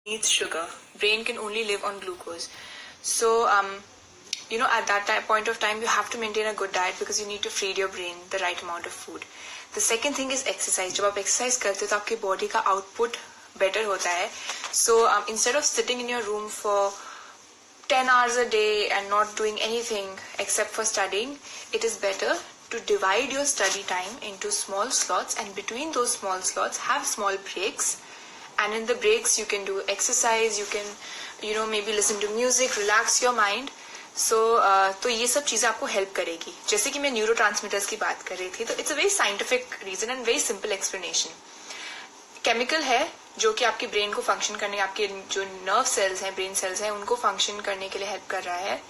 needs sugar. Brain can only live on glucose. So, at that point of time, you have to maintain a good diet because you need to feed your brain the right amount of food. The second thing is exercise. जब आप exercise करते हो तो आपके body का output better होता है. So, instead of sitting in your room for 10 hours a day and not doing anything except for studying, it is better to divide your study time into small slots, and between those small slots have small breaks. And in the breaks you can do exercise, you can maybe listen to music, relax your mind. So तो ये सब चीजें आपको help करेगी. जैसे कि मैं neurotransmitters की बात कर रही थी, तो it's a very scientific reason and very simple explanation. Chemical है जो कि आपके ब्रेन को फंक्शन करने, आपके जो नर्व सेल्स हैं, ब्रेन सेल्स हैं, उनको फंक्शन करने के लिए हेल्प कर रहा है.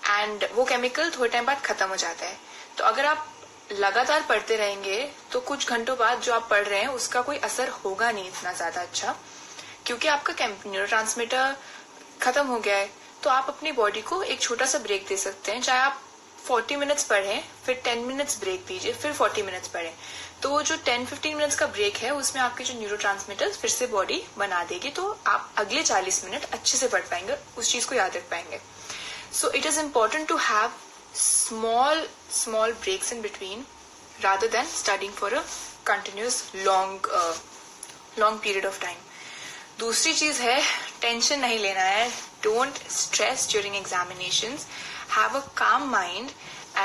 एंड वो केमिकल थोड़े टाइम बाद खत्म हो जाता है. तो अगर आप लगातार पढ़ते रहेंगे तो कुछ घंटों बाद जो आप पढ़ रहे हैं उसका कोई असर होगा नहीं इतना ज्यादा अच्छा, क्योंकि आपका न्यूरोट्रांसमीटर खत्म हो गया है. तो आप अपनी बॉडी को एक छोटा सा ब्रेक दे सकते हैं. चाहे आप 40 मिनट्स पढ़ें, फिर 10 मिनट्स ब्रेक दीजिए, फिर 40 मिनट्स पढ़ें. तो वो जो 10-15 मिनट्स का ब्रेक है उसमें आपके जो न्यूरोट्रांसमीटर फिर से बॉडी बना देगी. तो आप अगले 40 मिनट अच्छे से पढ़ पाएंगे, उस चीज को याद रख पाएंगे. So it is important to have small breaks in between rather than studying for a continuous long period of time. दूसरी चीज है, टेंशन नहीं लेना है. Don't stress during examinations. Have a calm mind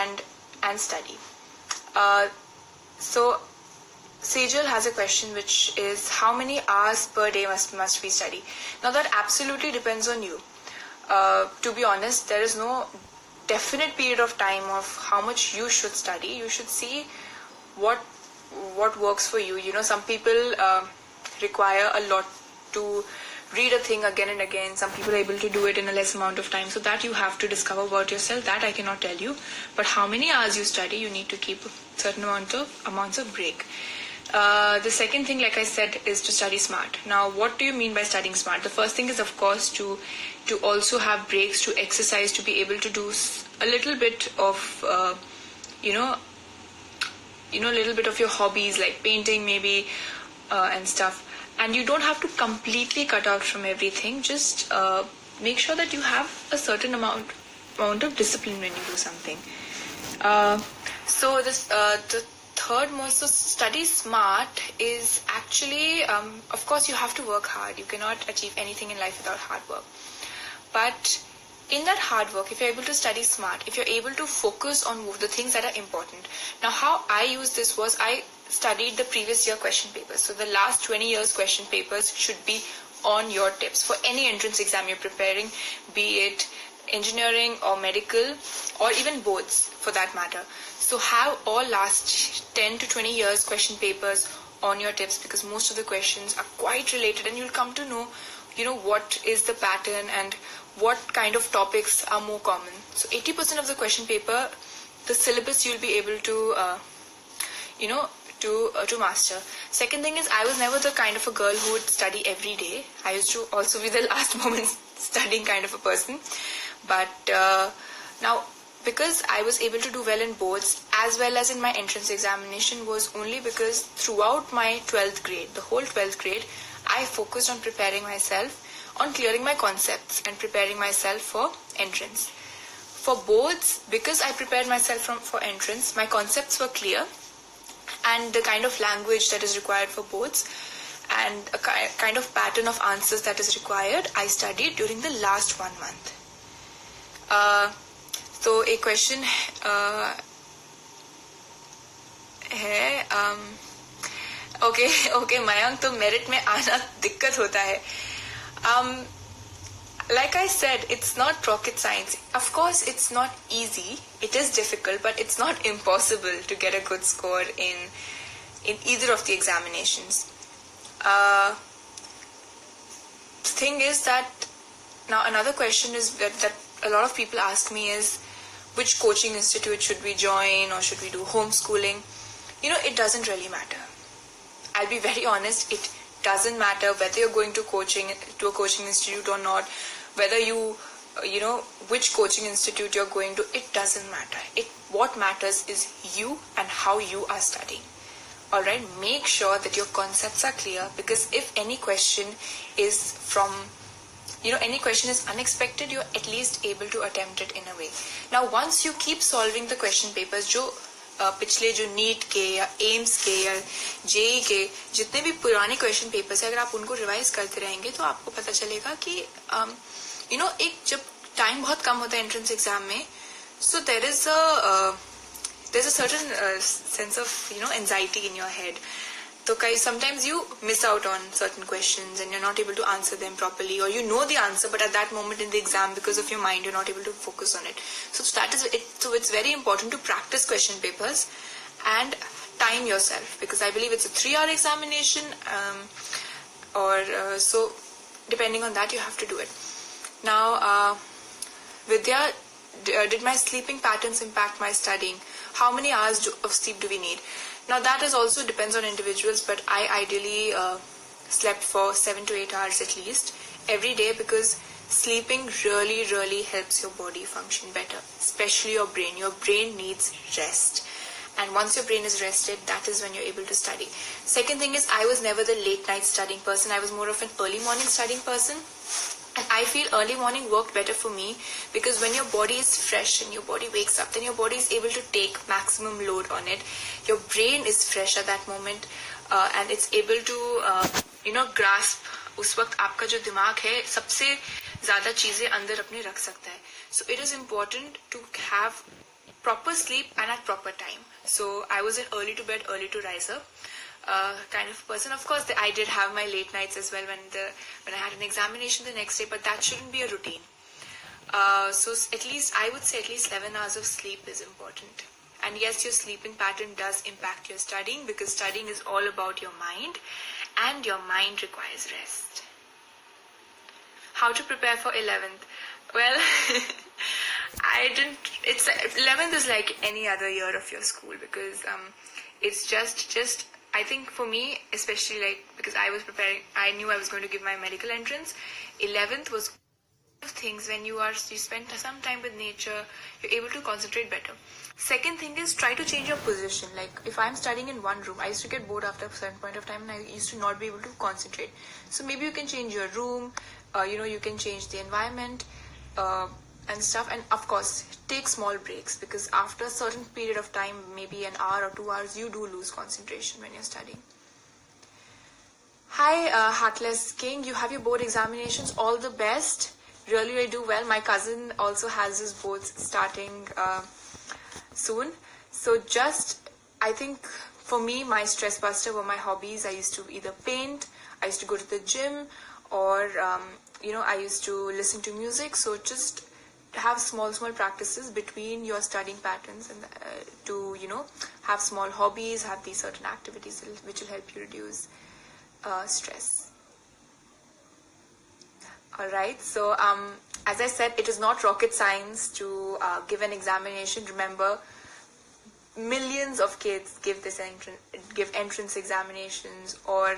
and study. So Sejal has a question which is, how many hours per day must we study? Now that absolutely depends on you. To be honest, there is no definite period of time of how much you should study. You should see what works for you. Some people require a lot to read a thing again and again. Some people are able to do it in a less amount of time. So that you have to discover about yourself. That I cannot tell you. But how many hours you study, you need to keep certain amounts of break. The second thing, like I said, is to study smart. Now, what do you mean by studying smart? The first thing is, of course, to also have breaks, to exercise, to be able to do a little bit of, little bit of your hobbies like painting maybe and stuff. And you don't have to completely cut out from everything. Just make sure that you have a certain amount of discipline when you do something. So this the third most, so study smart is actually, of course you have to work hard. You cannot achieve anything in life without hard work. But in that hard work, if you're able to study smart, if you're able to focus on the things that are important. Now, how I used this was, I studied the previous year question papers. So the last 20 years question papers should be on your tips for any entrance exam you're preparing, be it engineering or medical or even boards for that matter. So have all last 10 to 20 years question papers on your tips, because most of the questions are quite related and you'll come to know, what is the pattern and what kind of topics are more common. So 80% of the question paper, the syllabus you'll be able to, to master. Second thing is, I was never the kind of a girl who would study every day. I used to also be the last moment studying kind of a person. But now, because I was able to do well in boards as well as in my entrance examination, was only because throughout my 12th grade, the whole 12th grade, I focused on preparing myself, on clearing my concepts and preparing myself for entrance. For boards, because I prepared myself for entrance, my concepts were clear, and the kind of language that is required for boards and a kind of pattern of answers that is required, I studied during the last 1 month. So a question है, okay Mayank, तो merit में आना दिक्कत होता है. Like I said, it's not rocket science. Of course, it's not easy. It is difficult, but it's not impossible to get a good score in either of the examinations. The thing is that, now another question is that a lot of people ask me is, which coaching institute should we join, or should we do homeschooling? It doesn't really matter. I'll be very honest, it doesn't matter whether you're going to a coaching institute or not, whether which coaching institute you're going to, it doesn't matter. What matters is you and how you are studying. Alright, make sure that your concepts are clear, because if any question is from, any question is unexpected, you're at least able to attempt it in a way. Now, once you keep solving the question papers, जो पिछले जो NEET के या AIIMS के या JEE के जितने भी पुराने क्वेश्चन पेपर्स है, अगर आप उनको रिवाइज करते रहेंगे तो आपको पता चलेगा कि एक जब टाइम बहुत कम होता है एंट्रेंस एग्जाम में, सो there's a certain sense of anxiety in your head. So guys, sometimes you miss out on certain questions and you're not able to answer them properly, or you know the answer but at that moment in the exam because of your mind you're not able to focus on it. So that is it. So it's very important to practice question papers and time yourself, because I believe it's a 3-hour examination, so depending on that you have to do it. Now Vidya, did my sleeping patterns impact my studying? How many hours of sleep do we need? Now that is also depends on individuals, but I ideally slept for 7 to 8 hours at least every day, because sleeping really helps your body function better, especially your brain. Your brain needs rest, and once your brain is rested, that is when you're able to study. Second thing is, I was never the late night studying person. I was more of an early morning studying person. And I feel early morning worked better for me, because when your body is fresh and your body wakes up, then your body is able to take maximum load on it. Your brain is fresh at that moment, and it's able to grasp. उस वक्त आपका जो दिमाग है सबसे ज़्यादा चीज़ें अंदर अपने रख सकता है. So it is important to have proper sleep and at proper time. So I was an early to bed, early to riser kind of person. Of course, I did have my late nights as well when I had an examination the next day, but that shouldn't be a routine. So at least I would say at least 11 hours of sleep is important. And yes, your sleeping pattern does impact your studying, because studying is all about your mind, and your mind requires rest. How to prepare for 11th? Well, 11th is like any other year of your school, because it's just I think for me, especially because I was preparing, I knew I was going to give my medical entrance. 11th was things when you spend some time with nature, you're able to concentrate better. Second thing is, try to change your position. Like if I'm studying in one room, I used to get bored after a certain point of time, and I used to not be able to concentrate. So maybe you can change your room, you can change the environment and stuff. And of course, take small breaks, because after a certain period of time, maybe an hour or 2 hours, you do lose concentration when you're studying. Hi, Heartless King, you have your board examinations. All the best. Really do well. My cousin also has his boards starting soon. So I think for me, my stress buster were my hobbies. I used to either paint, I used to go to the gym, or I used to listen to music. So just have small practices between your studying patterns, and to have small hobbies, have these certain activities which will help you reduce stress. Alright, so as I said, it is not rocket science to give an examination. Remember, millions of kids give entrance examinations, or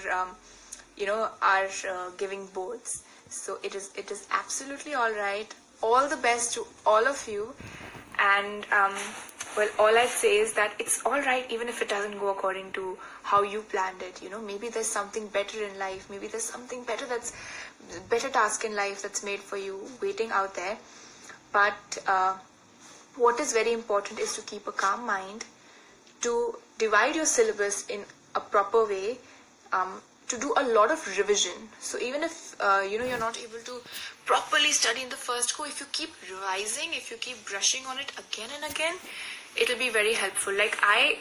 are giving boards. So it is absolutely alright. All the best to all of you, and all I'd say is that it's alright even if it doesn't go according to how you planned it. Maybe there's something better in life, maybe there's something better task in life that's made for you waiting out there. But what is very important is to keep a calm mind, to divide your syllabus in a proper way, to do a lot of revision. So even if you're not able to properly study in the first go, if you keep revising, if you keep brushing on it again and again, it'll be very helpful. Like I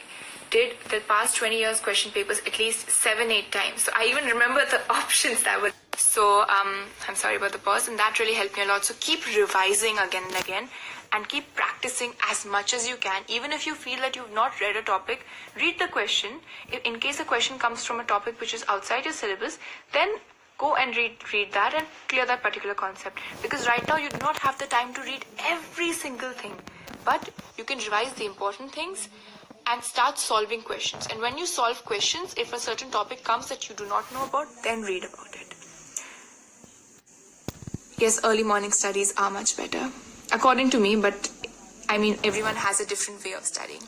did the past 20 years question papers at least 7-8 times. So I even remember the options that were. So I'm sorry about the pause, and that really helped me a lot. So keep revising again and again, and keep practicing as much as you can. Even if you feel that you've not read a topic, read the question. In case a question comes from a topic which is outside your syllabus, then go and read that and clear that particular concept. Because right now you do not have the time to read every single thing, but you can revise the important things and start solving questions. And when you solve questions, if a certain topic comes that you do not know about, then read about it. Yes, early morning studies are much better, according to me, but I mean, everyone has a different way of studying.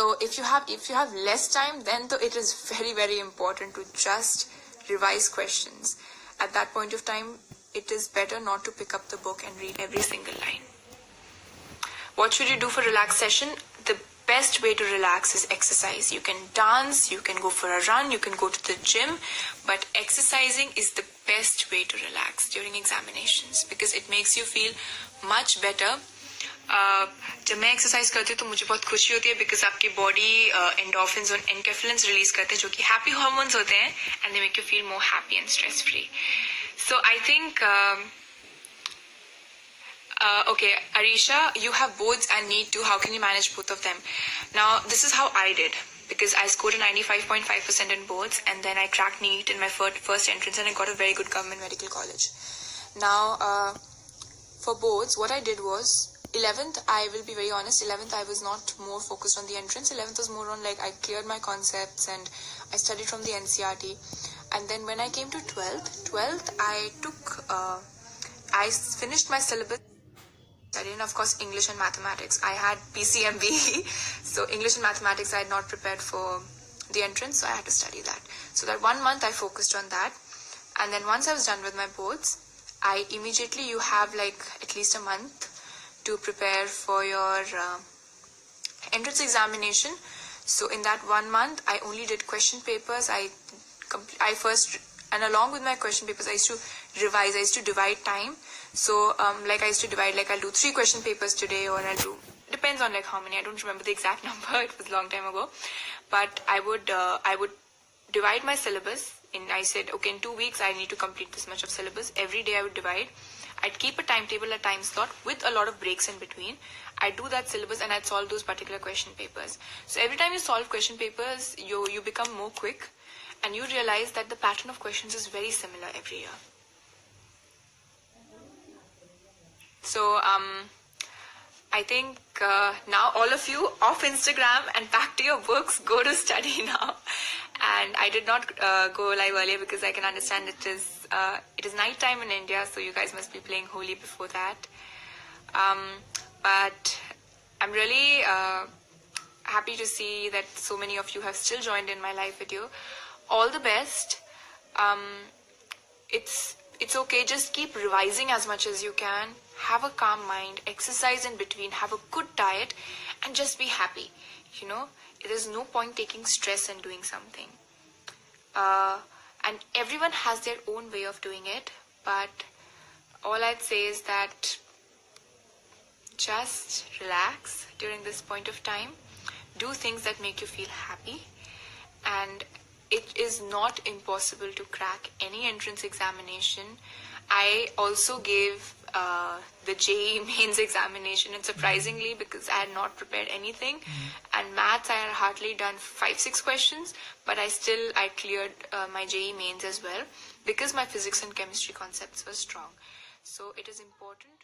So if you have less time, then though it is very, very important to just revise questions. At that point of time, it is better not to pick up the book and read every single line. What should you do for relaxation? The best way to relax is exercise. You can dance, you can go for a run, you can go to the gym, but exercising is the best way to relax during examinations because it makes you feel much better. जब मैं exercise करती हूँ तो मुझे बहुत खुशी होती है बिकॉज आपकी बॉडी एंडोर्फिन्स और एनकेफिलिन्स रिलीज करते हैं जो कि हैप्पी हार्मोन्स होते हैं and they make you feel more happy and stress free. So I think okay, Arisha, you have boards and NEET too. How can you manage both of them? Now, this is how I did because I scored a 95.5% in boards and then I cracked NEET in my first entrance and I got a very good government medical college. Now, for boards, what I did was 11th, I will be very honest, 11th I was not more focused on the entrance. 11th was more on like I cleared my concepts and I studied from the NCRT. And then when I came to 12th I finished my syllabus. Studying, of course, English and mathematics. I had PCMB, so English and mathematics I had not prepared for the entrance, so I had to study that. So that 1 month I focused on that. And then once I was done with my boards, you have like at least a month to prepare for your entrance examination. So in that 1 month, I only did question papers. I first, and along with my question papers, I used to revise. I used to divide time. So like I used to divide, like I'll do 3 question papers today, or I'll do, depends on like how many. I don't remember the exact number. It was a long time ago. But I would divide my syllabus. I said, okay, in 2 weeks I need to complete this much of syllabus. Every day I would divide. I'd keep a timetable, a time slot with a lot of breaks in between. I'd do that syllabus and I'd solve those particular question papers. So every time you solve question papers, you become more quick and you realize that the pattern of questions is very similar every year. So I think now all of you off Instagram and back to your books, go to study now. And I did not go live earlier because I can understand it is night time in India, so you guys must be playing Holi before that. But I'm really happy to see that so many of you have still joined in my live video. All the best. It's okay, just keep revising as much as you can. Have a calm mind, exercise in between, have a good diet, and just be happy. There is no point taking stress in doing something. And everyone has their own way of doing it, but all I'd say is that just relax during this point of time. Do things that make you feel happy, and it is not impossible to crack any entrance examination. I also gave the JEE Mains examination, and surprisingly, because I had not prepared anything, and maths I had hardly done 5-6 questions, but I cleared my JEE Mains as well because my physics and chemistry concepts were strong. So it is important